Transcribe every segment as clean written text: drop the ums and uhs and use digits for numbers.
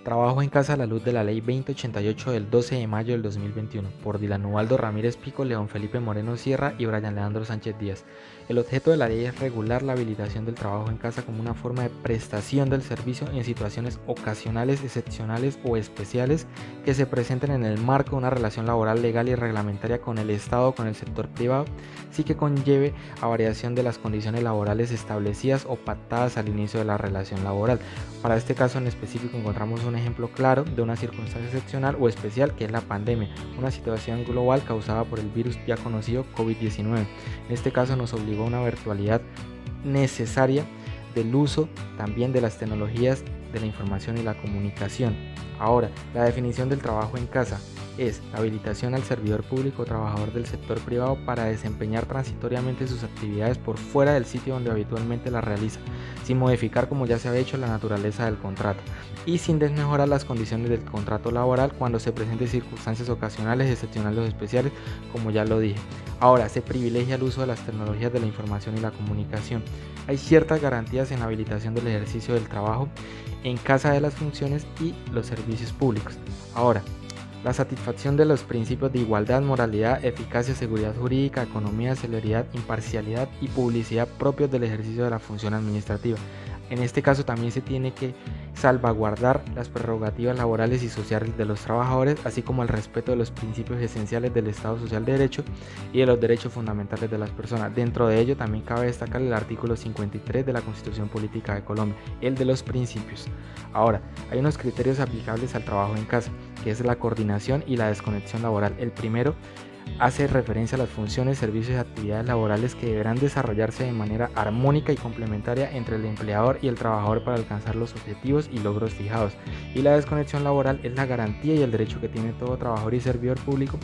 Trabajo en casa a la luz de la Ley 2088 del 12 de mayo del 2021 por Dylan Ubaldo Ramírez Pico, León Felipe Moreno Sierra y Brian Leandro Sánchez Díaz. El objeto de la ley es regular la habilitación del trabajo en casa como una forma de prestación del servicio en situaciones ocasionales, excepcionales o especiales que se presenten en el marco de una relación laboral legal y reglamentaria con el Estado o con el sector privado, sí que conlleve a variación de las condiciones laborales establecidas o pactadas al inicio de la relación laboral. Para este caso en específico encontramos un ejemplo claro de una circunstancia excepcional o especial, que es la pandemia, una situación global causada por el virus ya conocido COVID-19. En este caso nos obligó a una virtualidad necesaria del uso también de las tecnologías de la información y la comunicación. Ahora, la definición del trabajo en casa es la habilitación al servidor público o trabajador del sector privado para desempeñar transitoriamente sus actividades por fuera del sitio donde habitualmente las realiza, sin modificar, como ya se había hecho, la naturaleza del contrato y sin desmejorar las condiciones del contrato laboral cuando se presenten circunstancias ocasionales, excepcionales o especiales, como ya lo dije. Ahora, se privilegia el uso de las tecnologías de la información y la comunicación. Hay ciertas garantías en la habilitación del ejercicio del trabajo en casa de las funciones y los servicios públicos. Ahora, la satisfacción de los principios de igualdad, moralidad, eficacia, seguridad jurídica, economía, celeridad, imparcialidad y publicidad propios del ejercicio de la función administrativa. En este caso también se tiene que salvaguardar las prerrogativas laborales y sociales de los trabajadores, así como el respeto de los principios esenciales del Estado Social de Derecho y de los derechos fundamentales de las personas. Dentro de ello también cabe destacar el artículo 53 de la Constitución Política de Colombia, el de los principios. Ahora, hay unos criterios aplicables al trabajo en casa, que es la coordinación y la desconexión laboral. El primero hace referencia a las funciones, servicios y actividades laborales que deberán desarrollarse de manera armónica y complementaria entre el empleador y el trabajador para alcanzar los objetivos y logros fijados. Y la desconexión laboral es la garantía y el derecho que tiene todo trabajador y servidor público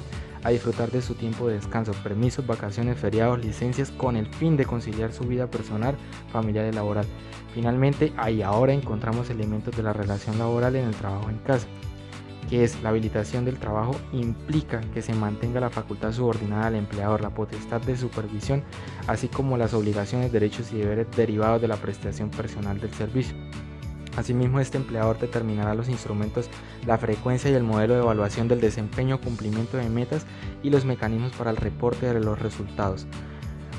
a disfrutar de su tiempo de descanso, permisos, vacaciones, feriados, licencias, con el fin de conciliar su vida personal, familiar y laboral. Finalmente, ahí ahora encontramos elementos de la relación laboral en el trabajo en casa, que es la habilitación del trabajo implica que se mantenga la facultad subordinada al empleador, la potestad de supervisión, así como las obligaciones, derechos y deberes derivados de la prestación personal del servicio. Asimismo, este empleador determinará los instrumentos, la frecuencia y el modelo de evaluación del desempeño, cumplimiento de metas y los mecanismos para el reporte de los resultados.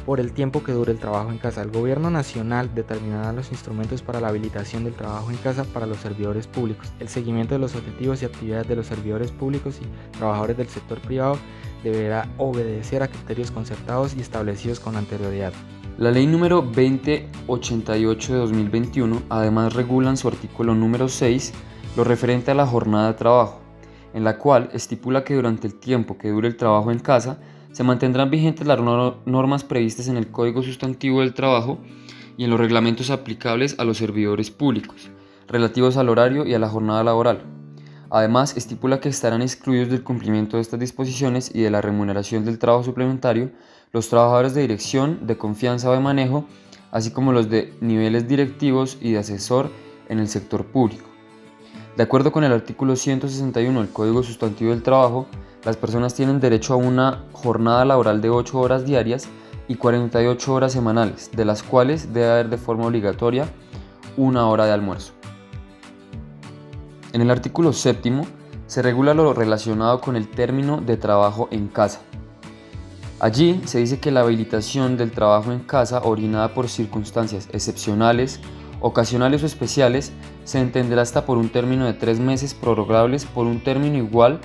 Por el tiempo que dure el trabajo en casa, el Gobierno Nacional determinará los instrumentos para la habilitación del trabajo en casa para los servidores públicos. El seguimiento de los objetivos y actividades de los servidores públicos y trabajadores del sector privado deberá obedecer a criterios concertados y establecidos con anterioridad. La ley número 2088 de 2021 además regula en su artículo número 6 lo referente a la jornada de trabajo, en la cual estipula que durante el tiempo que dure el trabajo en casa se mantendrán vigentes las normas previstas en el Código Sustantivo del Trabajo y en los reglamentos aplicables a los servidores públicos, relativos al horario y a la jornada laboral. Además, estipula que estarán excluidos del cumplimiento de estas disposiciones y de la remuneración del trabajo suplementario los trabajadores de dirección, de confianza o de manejo, así como los de niveles directivos y de asesor en el sector público. De acuerdo con el artículo 161 del Código Sustantivo del Trabajo, las personas tienen derecho a una jornada laboral de 8 horas diarias y 48 horas semanales, de las cuales debe haber de forma obligatoria 1 hora de almuerzo. En el artículo 7 se regula lo relacionado con el término de trabajo en casa. Allí se dice que la habilitación del trabajo en casa, originada por circunstancias excepcionales, ocasionales o especiales, se entenderá hasta por un término de 3 meses prorrogables por un término igual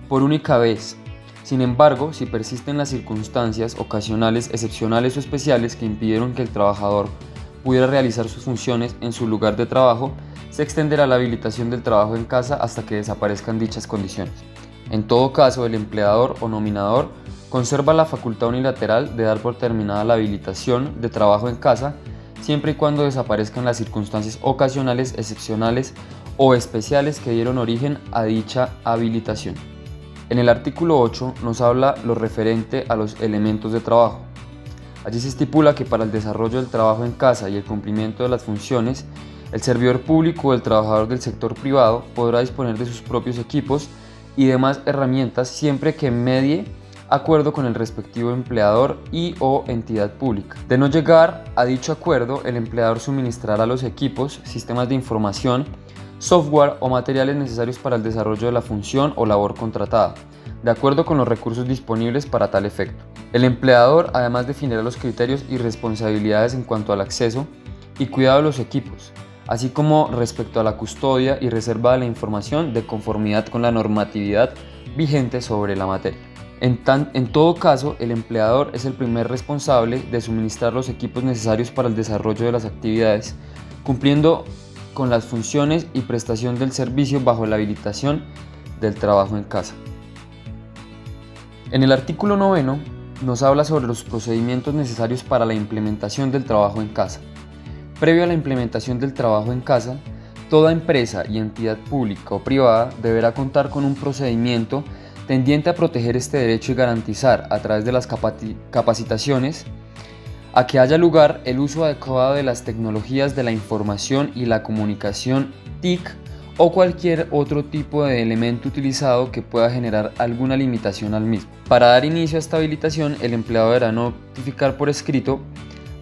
por única vez. Sin embargo, si persisten las circunstancias ocasionales, excepcionales o especiales que impidieron que el trabajador pudiera realizar sus funciones en su lugar de trabajo, se extenderá la habilitación del trabajo en casa hasta que desaparezcan dichas condiciones. En todo caso, el empleador o nominador conserva la facultad unilateral de dar por terminada la habilitación de trabajo en casa, siempre y cuando desaparezcan las circunstancias ocasionales, excepcionales o especiales que dieron origen a dicha habilitación. En el artículo 8 nos habla lo referente a los elementos de trabajo. Allí se estipula que para el desarrollo del trabajo en casa y el cumplimiento de las funciones, el servidor público o el trabajador del sector privado podrá disponer de sus propios equipos y demás herramientas siempre que medie acuerdo con el respectivo empleador y o entidad pública. De no llegar a dicho acuerdo, el empleador suministrará los equipos, sistemas de información, software o materiales necesarios para el desarrollo de la función o labor contratada, de acuerdo con los recursos disponibles para tal efecto. El empleador además definirá los criterios y responsabilidades en cuanto al acceso y cuidado de los equipos, así como respecto a la custodia y reserva de la información de conformidad con la normatividad vigente sobre la materia. En todo caso, el empleador es el primer responsable de suministrar los equipos necesarios para el desarrollo de las actividades, cumpliendo con las funciones y prestación del servicio bajo la habilitación del trabajo en casa. En el artículo 9 nos habla sobre los procedimientos necesarios para la implementación del trabajo en casa. Previo a la implementación del trabajo en casa, toda empresa y entidad pública o privada deberá contar con un procedimiento tendiente a proteger este derecho y garantizar, a través de las capacitaciones, a que haya lugar el uso adecuado de las tecnologías de la información y la comunicación TIC o cualquier otro tipo de elemento utilizado que pueda generar alguna limitación al mismo. Para dar inicio a esta habilitación, el empleado deberá notificar por escrito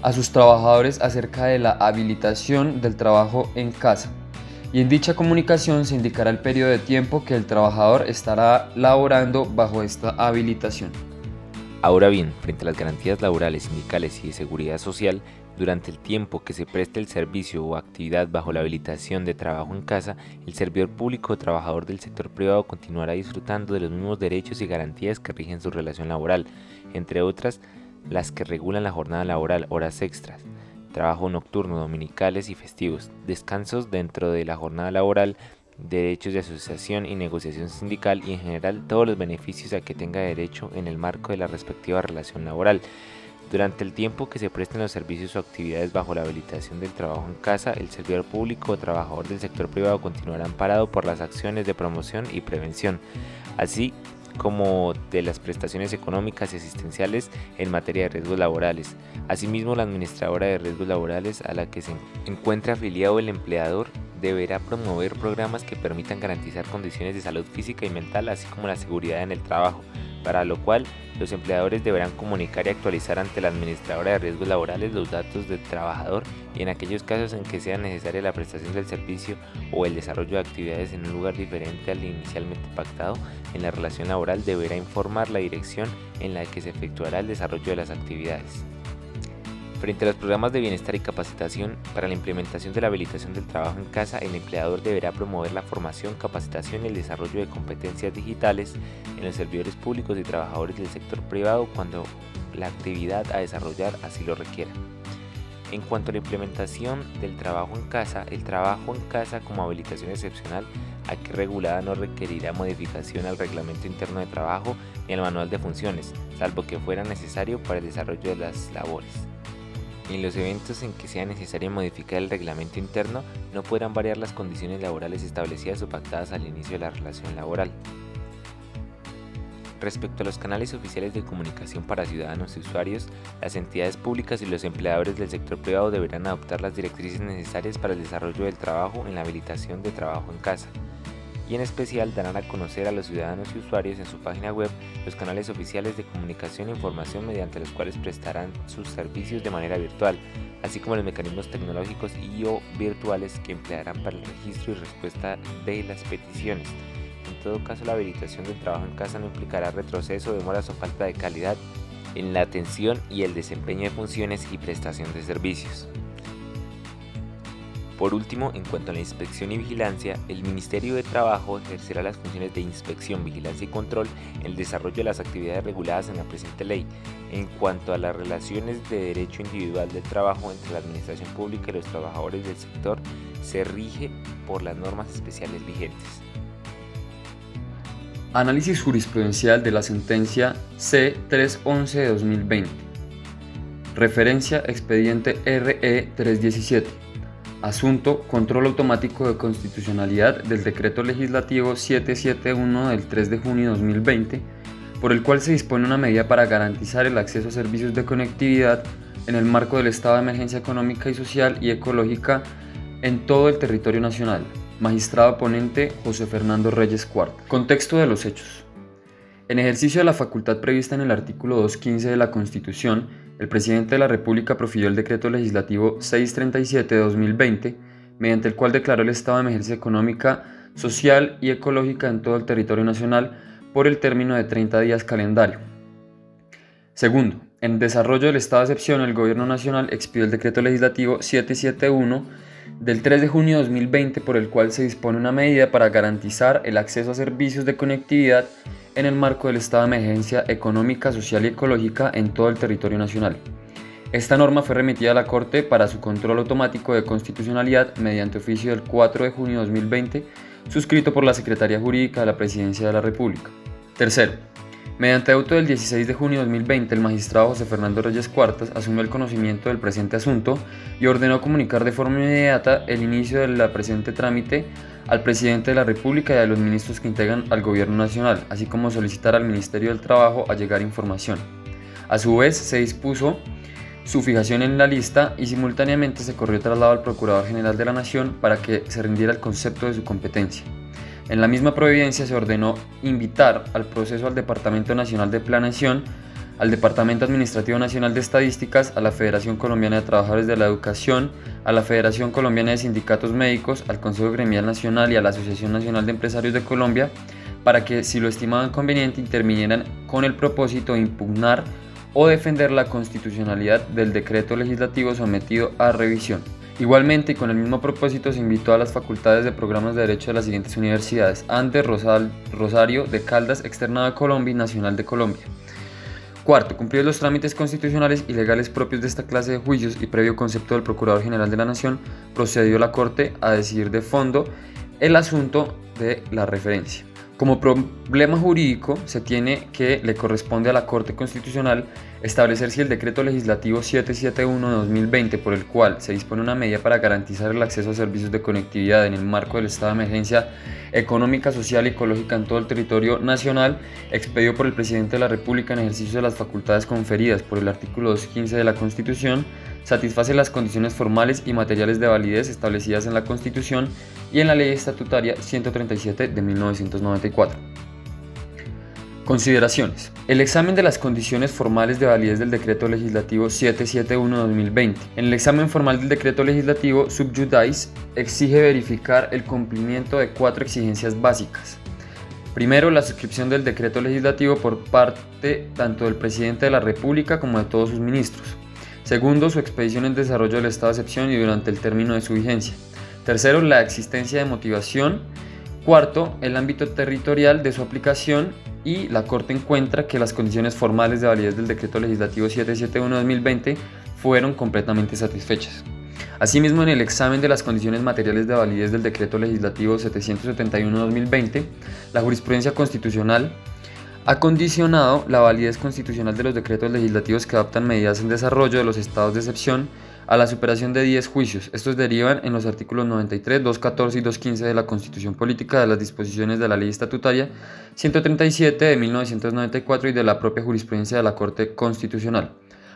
a sus trabajadores acerca de la habilitación del trabajo en casa, y en dicha comunicación se indicará el periodo de tiempo que el trabajador estará laborando bajo esta habilitación. Ahora bien, frente a las garantías laborales, sindicales y de seguridad social, durante el tiempo que se preste el servicio o actividad bajo la habilitación de trabajo en casa, el servidor público o trabajador del sector privado continuará disfrutando de los mismos derechos y garantías que rigen su relación laboral, entre otras las que regulan la jornada laboral, horas extras, trabajo nocturno, dominicales y festivos, descansos dentro de la jornada laboral, derechos de asociación y negociación sindical y en general todos los beneficios a que tenga derecho en el marco de la respectiva relación laboral. Durante el tiempo que se presten los servicios o actividades bajo la habilitación del trabajo en casa, el servidor público o trabajador del sector privado continuará amparado por las acciones de promoción y prevención, así como de las prestaciones económicas y asistenciales en materia de riesgos laborales. Asimismo, la administradora de riesgos laborales a la que se encuentre afiliado el empleador deberá promover programas que permitan garantizar condiciones de salud física y mental, así como la seguridad en el trabajo, para lo cual los empleadores deberán comunicar y actualizar ante la administradora de riesgos laborales los datos del trabajador y en aquellos casos en que sea necesaria la prestación del servicio o el desarrollo de actividades en un lugar diferente al inicialmente pactado en la relación laboral, deberá informar la dirección en la que se efectuará el desarrollo de las actividades. Frente a los programas de bienestar y capacitación, para la implementación de la habilitación del trabajo en casa, el empleador deberá promover la formación, capacitación y el desarrollo de competencias digitales en los servidores públicos y trabajadores del sector privado cuando la actividad a desarrollar así lo requiera. En cuanto a la implementación del trabajo en casa, el trabajo en casa como habilitación excepcional aquí regulada no requerirá modificación al reglamento interno de trabajo ni al manual de funciones, salvo que fuera necesario para el desarrollo de las labores. En los eventos en que sea necesario modificar el reglamento interno, no podrán variar las condiciones laborales establecidas o pactadas al inicio de la relación laboral. Respecto a los canales oficiales de comunicación para ciudadanos y usuarios, las entidades públicas y los empleadores del sector privado deberán adoptar las directrices necesarias para el desarrollo del trabajo en la habilitación de trabajo en casa, y en especial darán a conocer a los ciudadanos y usuarios en su página web los canales oficiales de comunicación e información mediante los cuales prestarán sus servicios de manera virtual, así como los mecanismos tecnológicos y/o virtuales que emplearán para el registro y respuesta de las peticiones. En todo caso, la habilitación del trabajo en casa no implicará retroceso, demoras o falta de calidad en la atención y el desempeño de funciones y prestación de servicios. Por último, en cuanto a la inspección y vigilancia, el Ministerio de Trabajo ejercerá las funciones de inspección, vigilancia y control en el desarrollo de las actividades reguladas en la presente ley. En cuanto a las relaciones de derecho individual del trabajo entre la administración pública y los trabajadores del sector, se rige por las normas especiales vigentes. Análisis jurisprudencial de la sentencia C-311 de 2020. Referencia expediente RE 317. Asunto: control automático de constitucionalidad del Decreto Legislativo 771 del 3 de junio de 2020, por el cual se dispone una medida para garantizar el acceso a servicios de conectividad en el marco del estado de emergencia económica y social y ecológica en todo el territorio nacional. Magistrado ponente José Fernando Reyes Cuarta. Contexto de los hechos. En ejercicio de la facultad prevista en el artículo 215 de la Constitución, el presidente de la República profirió el Decreto Legislativo 637 de 2020, mediante el cual declaró el estado de emergencia económica, social y ecológica en todo el territorio nacional por el término de 30 días calendario. Segundo, en desarrollo del estado de excepción, el Gobierno Nacional expidió el Decreto Legislativo 771 del 3 de junio de 2020, por el cual se dispone una medida para garantizar el acceso a servicios de conectividad en el marco del estado de emergencia económica, social y ecológica en todo el territorio nacional. Esta norma fue remitida a la Corte para su control automático de constitucionalidad mediante oficio del 4 de junio de 2020, suscrito por la Secretaría Jurídica de la Presidencia de la República. Tercero, mediante auto del 16 de junio de 2020, el magistrado José Fernando Reyes Cuartas asumió el conocimiento del presente asunto y ordenó comunicar de forma inmediata el inicio del presente trámite al presidente de la República y a los ministros que integran al Gobierno Nacional, así como solicitar al Ministerio del Trabajo allegar información. A su vez, se dispuso su fijación en la lista y simultáneamente se corrió traslado al Procurador General de la Nación para que se rindiera el concepto de su competencia. En la misma providencia se ordenó invitar al proceso al Departamento Nacional de Planeación, al Departamento Administrativo Nacional de Estadísticas, a la Federación Colombiana de Trabajadores de la Educación, a la Federación Colombiana de Sindicatos Médicos, al Consejo Gremial Nacional y a la Asociación Nacional de Empresarios de Colombia, para que, si lo estimaban conveniente, intervinieran con el propósito de impugnar o defender la constitucionalidad del decreto legislativo sometido a revisión. Igualmente, y con el mismo propósito, se invitó a las facultades de programas de Derecho de las siguientes universidades: Andes, Rosario de Caldas, Externado de Colombia y Nacional de Colombia. Cuarto, cumplidos los trámites constitucionales y legales propios de esta clase de juicios y previo concepto del Procurador General de la Nación, procedió la Corte a decidir de fondo el asunto de la referencia. Como problema jurídico, se tiene que le corresponde a la Corte Constitucional establecer si el Decreto Legislativo 771 de 2020, por el cual se dispone una medida para garantizar el acceso a servicios de conectividad en el marco del estado de emergencia económica, social y ecológica en todo el territorio nacional, expedido por el Presidente de la República en ejercicio de las facultades conferidas por el artículo 215 de la Constitución, satisface las condiciones formales y materiales de validez establecidas en la Constitución y en la Ley Estatutaria 137 de 1994. Consideraciones. El examen de las condiciones formales de validez del Decreto Legislativo 771 de 2020. En el examen formal del Decreto Legislativo, sub judice exige verificar el cumplimiento de 4 exigencias básicas. Primero, la suscripción del Decreto Legislativo por parte tanto del Presidente de la República como de todos sus ministros. Segundo, su expedición en desarrollo del estado de excepción y durante el término de su vigencia. Tercero, la existencia de motivación. Cuarto, el ámbito territorial de su aplicación, y la Corte encuentra que las condiciones formales de validez del Decreto Legislativo 771 de 2020 fueron completamente satisfechas. Asimismo, en el examen de las condiciones materiales de validez del Decreto Legislativo 771 de 2020, la jurisprudencia constitucional ha condicionado la validez constitucional de los decretos legislativos que adoptan medidas en desarrollo de los estados de excepción a la superación de 10 juicios. Estos derivan en los artículos 93, 214 y 215 de la Constitución Política, de las disposiciones de la Ley Estatutaria 137 de 1994 y de la propia jurisprudencia de la Corte Constitucional.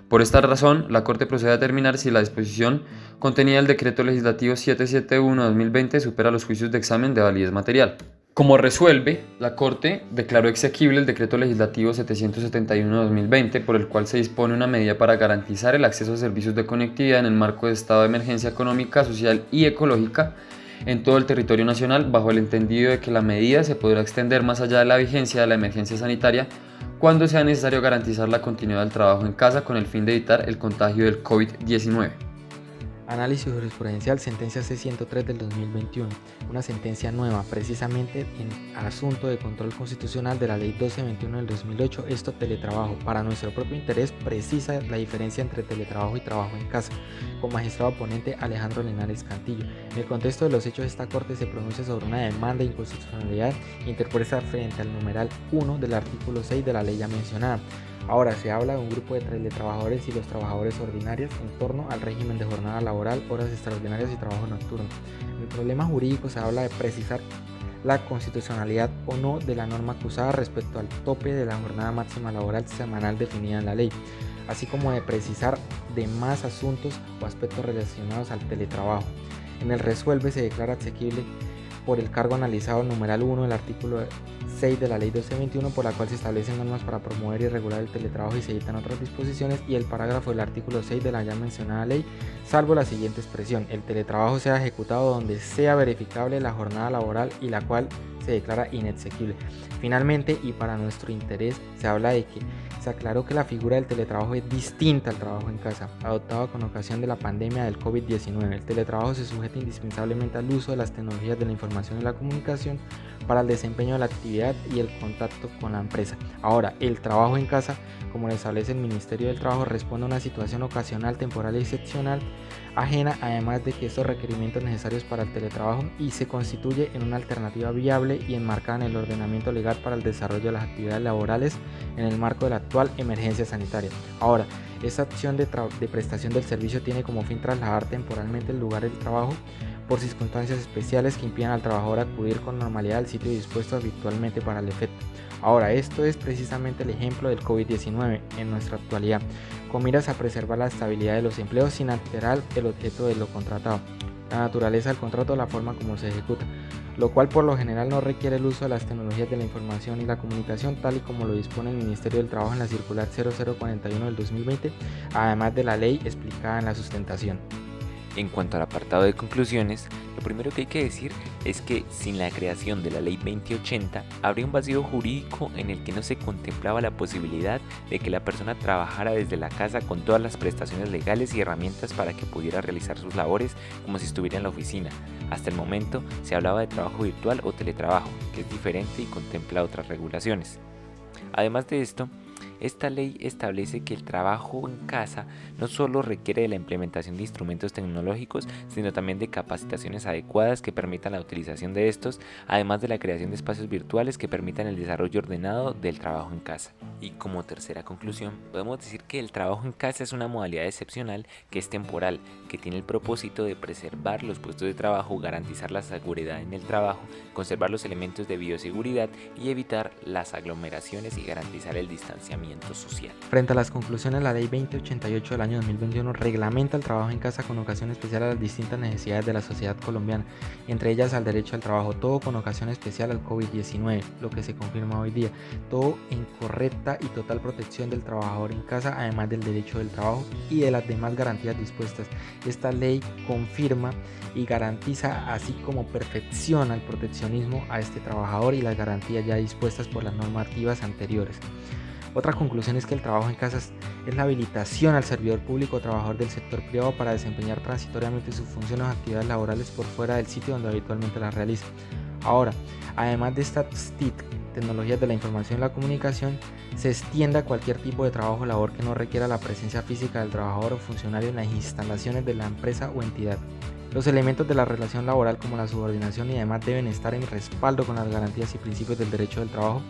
Por esta razón, la Corte procede a determinar si la disposición contenida en el Decreto Legislativo 771 de 2020 supera los juicios de examen de validez material. Como resuelve, la Corte declaró exequible el Decreto Legislativo 771 de 2020, por el cual se dispone una medida para garantizar el acceso a servicios de conectividad en el marco de estado de emergencia económica, social y ecológica en todo el territorio nacional, bajo el entendido de que la medida se podrá extender más allá de la vigencia de la emergencia sanitaria cuando sea necesario garantizar la continuidad del trabajo en casa con el fin de evitar el contagio del COVID-19. Análisis jurisprudencial, sentencia C103 del 2021, una sentencia nueva, precisamente en asunto de control constitucional de la Ley 1221 del 2008, esto teletrabajo. Para nuestro propio interés, precisa la diferencia entre teletrabajo y trabajo en casa, con magistrado ponente Alejandro Linares Cantillo. En el contexto de los hechos, esta Corte se pronuncia sobre una demanda de inconstitucionalidad interpuesta frente al numeral 1 del artículo 6 de la ley ya mencionada. Ahora se habla de un grupo de teletrabajadores y los trabajadores ordinarios en torno al régimen de jornada laboral, horas extraordinarias y trabajo nocturno. En el problema jurídico se habla de precisar la constitucionalidad o no de la norma acusada respecto al tope de la jornada máxima laboral semanal definida en la ley, así como de precisar demás asuntos o aspectos relacionados al teletrabajo. En el resuelve se declara exequible por el cargo analizado numeral 1 del artículo 6 de la ley 1221, por la cual se establecen normas para promover y regular el teletrabajo y se dictan otras disposiciones, y el parágrafo del artículo 6 de la ya mencionada ley, salvo la siguiente expresión: el teletrabajo sea ejecutado donde sea verificable la jornada laboral y la cual se declara inexequible. Finalmente, y para nuestro interés, se habla de que se aclaró que la figura del teletrabajo es distinta al trabajo en casa, adoptado con ocasión de la pandemia del COVID-19. El teletrabajo se sujeta indispensablemente al uso de las tecnologías de la información y la comunicación para el desempeño de la actividad y el contacto con la empresa. Ahora, el trabajo en casa, como lo establece el Ministerio del Trabajo, responde a una situación ocasional, temporal y excepcional, ajena, además de que estos requerimientos necesarios para el teletrabajo, y se constituye en una alternativa viable y enmarcada en el ordenamiento legal para el desarrollo de las actividades laborales en el marco de la actual emergencia sanitaria. Ahora, esta opción de prestación del servicio tiene como fin trasladar temporalmente el lugar del trabajo por circunstancias especiales que impidan al trabajador acudir con normalidad al sitio dispuesto habitualmente para el efecto. Ahora, esto es precisamente el ejemplo del COVID-19 en nuestra actualidad, con miras a preservar la estabilidad de los empleos sin alterar el objeto de lo contratado, la naturaleza del contrato o la forma como se ejecuta, lo cual por lo general no requiere el uso de las tecnologías de la información y la comunicación, tal y como lo dispone el Ministerio del Trabajo en la circular 0041 del 2020, además de la ley explicada en la sustentación. En cuanto al apartado de conclusiones, lo primero que hay que decir es que sin la creación de la Ley 2080 habría un vacío jurídico en el que no se contemplaba la posibilidad de que la persona trabajara desde la casa con todas las prestaciones legales y herramientas para que pudiera realizar sus labores como si estuviera en la oficina. Hasta el momento se hablaba de trabajo virtual o teletrabajo, que es diferente y contempla otras regulaciones. Además de esto, esta ley establece que el trabajo en casa no solo requiere de la implementación de instrumentos tecnológicos, sino también de capacitaciones adecuadas que permitan la utilización de estos, además de la creación de espacios virtuales que permitan el desarrollo ordenado del trabajo en casa. Y como tercera conclusión, podemos decir que el trabajo en casa es una modalidad excepcional que es temporal, que tiene el propósito de preservar los puestos de trabajo, garantizar la seguridad en el trabajo, conservar los elementos de bioseguridad y evitar las aglomeraciones y garantizar el distanciamiento social. Frente a las conclusiones, la Ley 2088 del año 2021 reglamenta el trabajo en casa con ocasión especial a las distintas necesidades de la sociedad colombiana, entre ellas al derecho al trabajo, todo con ocasión especial al COVID-19, lo que se confirma hoy día, todo en correcta y total protección del trabajador en casa, además del derecho del trabajo y de las demás garantías dispuestas. Esta ley confirma y garantiza, así como perfecciona el proteccionismo a este trabajador y las garantías ya dispuestas por las normativas anteriores. Otra conclusión es que el trabajo en casa es la habilitación al servidor público o trabajador del sector privado para desempeñar transitoriamente sus funciones o actividades laborales por fuera del sitio donde habitualmente las realiza. Ahora, además de estas TIC, tecnologías de la información y la comunicación, se extiende a cualquier tipo de trabajo o labor que no requiera la presencia física del trabajador o funcionario en las instalaciones de la empresa o entidad. Los elementos de la relación laboral como la subordinación y demás deben estar en respaldo con las garantías y principios del derecho del trabajo.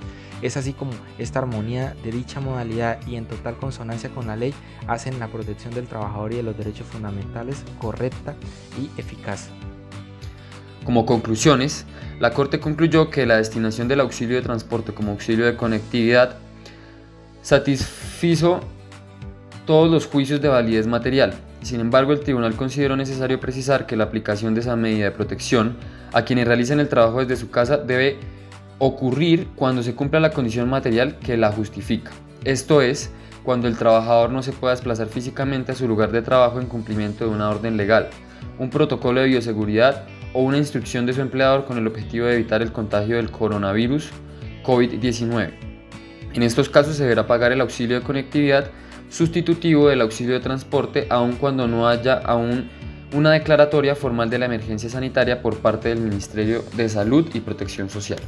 Es así como esta armonía de dicha modalidad y en total consonancia con la ley hacen la protección del trabajador y de los derechos fundamentales correcta y eficaz. Como conclusiones, la Corte concluyó que la destinación del auxilio de transporte como auxilio de conectividad satisfizo todos los juicios de validez material. Sin embargo, el tribunal consideró necesario precisar que la aplicación de esa medida de protección a quienes realicen el trabajo desde su casa debe ocurrir cuando se cumpla la condición material que la justifica. Esto es, cuando el trabajador no se pueda desplazar físicamente a su lugar de trabajo en cumplimiento de una orden legal, un protocolo de bioseguridad o una instrucción de su empleador con el objetivo de evitar el contagio del coronavirus COVID-19. En estos casos se deberá pagar el auxilio de conectividad sustitutivo del auxilio de transporte, aun cuando no haya aún una declaratoria formal de la emergencia sanitaria por parte del Ministerio de Salud y Protección Social.